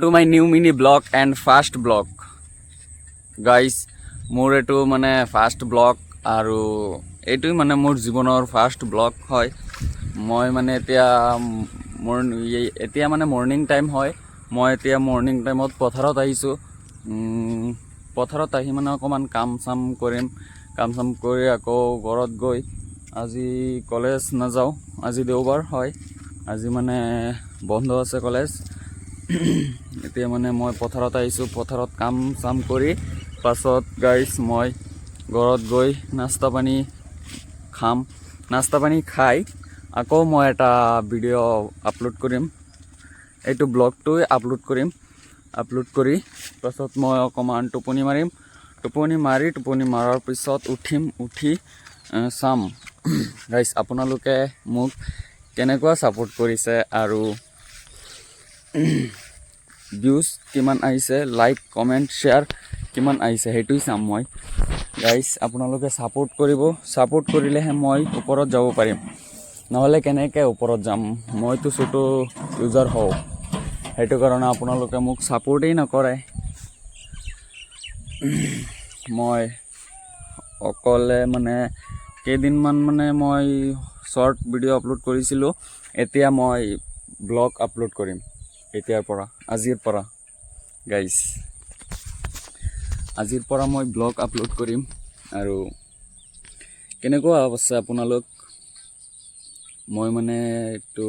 to my new mini blog and fast blog guys মোৰ এটো মানে ফাৰ্ষ্ট ব্লগ আৰু এটোই মানে মোৰ জীৱনৰ ফাৰ্ষ্ট ব্লগ হয় মই মানে এতিয়া মানে মৰ্নিং টাইম হয় মই এতিয়া মৰ্নিং টাইমত পথাৰত আহিছো পথাৰত আহি মানে অকমান কাম চাম কৰি আকৌ ঘৰত গৈ আজি কলেজ নাযাও আজি দেওবাৰ হয় আজি মানে বন্ধ আছে কলেজ এতিয়া মানে মই পথাৰত আহিছো পথাৰত কাম চাম কৰি পাছত গাইস মই ঘৰত গৈ নাস্তা পানী খাম নাস্তা পানী খাই আকৌ মই এটা ভিডিও আপলোড কৰিম এইটো ব্লগটো আপলোড কৰি পাছত মই অকমান টোপনি মাৰাৰ পিছত উঠি চাম গাইস আপোনালোকে মোক কেনেকুৱা সাপোৰ্ট কৰিছে আৰু ভিউজ কিমান আহিছে লাইক কমেন্ট শেয়াৰ কিমান আহিছে হেতুই চাম মই গাইস আপোনালোকে সাপোৰ্ট কৰিলেহে মই ওপৰত যাব পাৰিম নহলে কেনেকৈ ওপৰত যাম মইতো ছোট ইউজাৰ হও হেতু কাৰণে আপোনালোকে মোক সাপোৰ্টই নকৰে মই অকলে মানে কেইদিনমান মানে মই শৰ্ট ভিডিও আপলোড কৰিছিলো এতিয়া মই ব্লগ আপলোড কৰিম আজিৰ পৰা গাইস আজিৰ পৰা মই ব্লগ আপলোড কৰিম আৰু কেনেকুৱা অৱস্থা আপোনালোক মই মানে একটু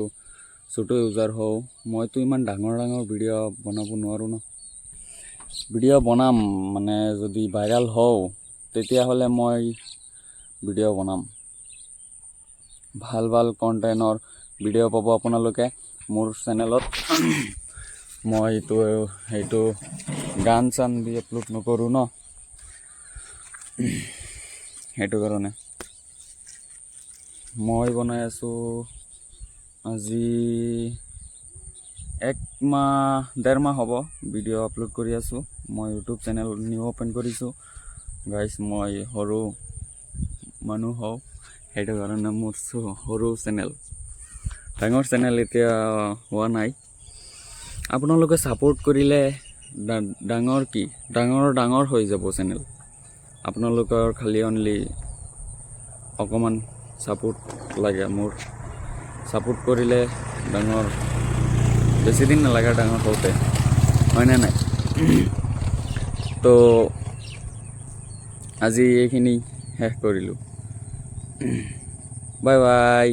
ছোট ইউজাৰ হও মইতো ইমান ডাঙৰ ভিডিও বনাব নোৱাৰো ন ভিডিও বনাম মানে যদি ভাইৰাল হও তেতিয়া হলে মই ভিডিও বনাম ভাল কন্টেন্টৰ ভিডিও পাব আপোনালোকে মোৰ চেনেলত মই এইটো গান চান দি আপলোড নকৰো ন হেতু কাৰণে মই বনাই আছো আজি 1.5 মাহ হ'ব ভিডিও আপলোড কৰি আছো মই ইউটিউব চেনেল নিউ ওপেন কৰিছো গাইস মই সৰু মানুহ হও হেতু কাৰণে মোৰ সৰু চেনেল ডাঙৰ চেনেল এতিয়া হোৱা নাই আপোনালোকে সাপোৰ্ট কৰিলে ডাঙৰ হৈ যাব চেনেল আপোনালোকৰ খালি অনলি অকমান সাপোৰ্ট লাগে মোৰ সাপোৰ্ট কৰিলে ডাঙৰ বেছি দিন নালাগে ডাঙৰ হওঁতে হয় না নাই তো আজি এইখিনি শেষ কৰিলো বাই বাই